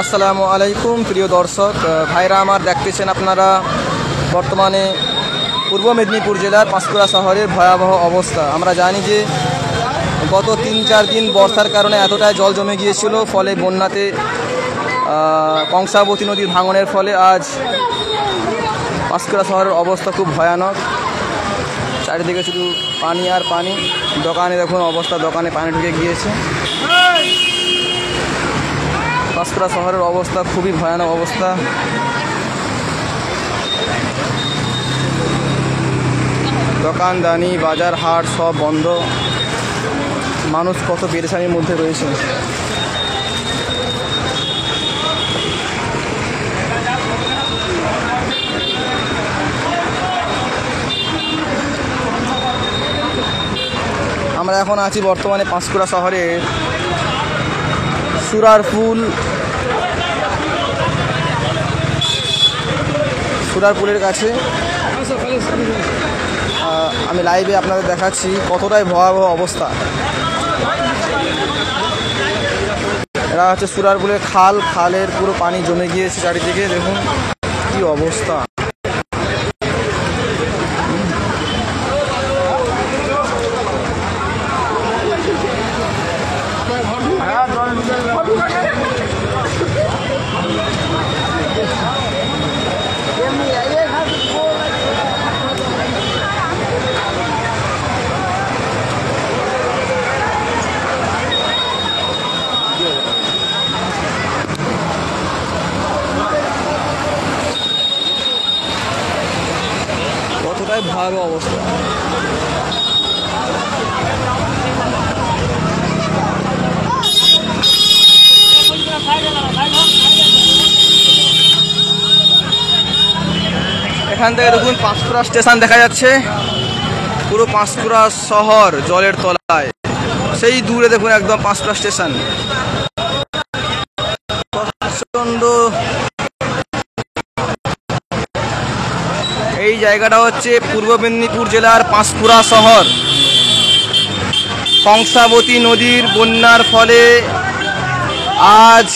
আসসালামু আলাইকুম প্রিয় দর্শক ভাইরা আমার, দেখতেছেন আপনারা বর্তমানে পূর্ব মেদিনীপুর জেলার পাঁশকুড়া শহরের ভয়াবহ অবস্থা। আমরা জানি যে গত 3-4 দিন বর্ষার কারণে এতটাই জল জমে গিয়েছিল, ফলে বন্যাতে কংসাবতী নদীর ভাঙনের ফলে আজ পাঁশকুড়া শহরের অবস্থা খুব ভয়ানক। চারিদিকে শুধু পানি আর পানি। দোকানে দেখুন অবস্থা, দোকানে পানি ঢুকে গিয়েছে। পাঁশকুড়া শহরের অবস্থা খুবই ভয়ানক অবস্থা। দোকানদানি, বাজার হাট সব বন্ধ। মানুষ কত পেরেশানির মধ্যে রয়েছে। আমরা এখন আছি বর্তমানে পাঁশকুড়া শহরের সুরারপুলের কাছে। আমি লাইভে আপনাদের দেখাচ্ছি কতটাই ভয়াবহ অবস্থা। এরা হচ্ছে সুরারপুলের খালের পুরো পানি জমে গিয়েছে চারিদিকে। দেখুন কি অবস্থা। কতটাই ভয়াবহ অবস্থা। এখান থেকে দেখুন পাঁশকুড়া স্টেশন দেখা যাচ্ছে। পুরো পাঁশকুড়া শহর জলের তলায়। সেই দূরে দেখুন একদম পাঁশকুড়া স্টেশন। প্রচন্ড এই জায়গাটা হচ্ছে পূর্ব মেদিনীপুর জেলার পাঁশকুড়া শহর। কংসাবতী নদীর বন্যার ফলে আজ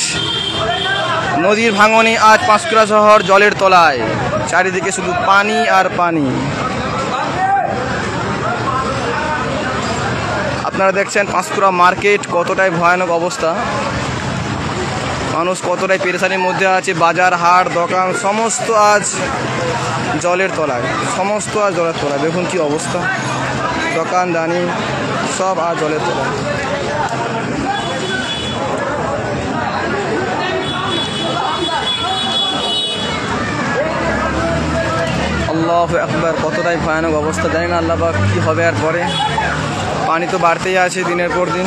নদীর ভাঙনে আজ পাঁশকুড়া শহর জলের তলায়। চারিদিকে শুধু পানি আর পানি। আপনারা দেখছেন পাঁশকুড়া মার্কেট কতটাই ভয়ানক অবস্থা। মানুষ কতটাই পেরেশানির মধ্যে আছে। বাজার হাট দোকান সমস্ত আজ জলের তলায়, সমস্ত আজ জলের তলায়। দেখুন কি অবস্থা। দোকানদানি সব আজ জলের তলায়। আল্লাহু আকবার, কতটাই ভয়ানক অবস্থা। জানি না আল্লাহ পাক কী হবে আর পরে। পানি তো বাড়তেই আছে দিনের পর দিন।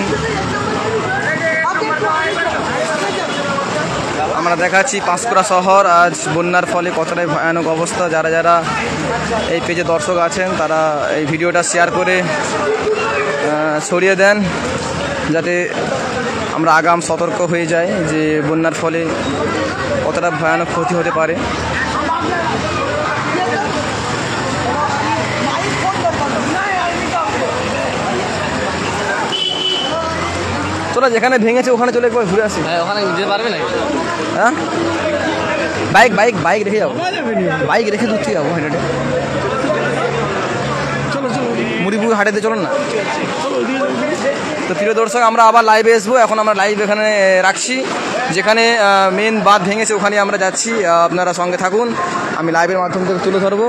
আমরা দেখাচ্ছি পাঁশকুড়া শহর আজ বন্যার ফলে কতটাই ভয়ানক অবস্থা। যারা যারা এই পেজে দর্শক আছেন তারা এই ভিডিওটা শেয়ার করে ছড়িয়ে দেন, যাতে আমরা আগাম সতর্ক হয়ে যাই যে বন্যার ফলে কতটা ভয়ানক ক্ষতি হতে পারে। চলো যেখানে ভেঙেছে ওখানে চলে একবার ঘুরে আসি। ওখানে যেতে পারবে না? হ্যাঁ, বাইক রেখে যাবো। বাইক রেখে দূর থেকে যাবো হেঁটে। মুড়িপুর হাটেতে চলুন না। তো প্রিয় দর্শক, আমরা আবার লাইভে আসবো। এখন আমরা লাইভ এখানে রাখছি। যেখানে মেন বাঁধ ভেঙেছে ওখানে আমরা যাচ্ছি। আপনারা সঙ্গে থাকুন, আমি লাইভের মাধ্যম থেকে তুলে ধরবো।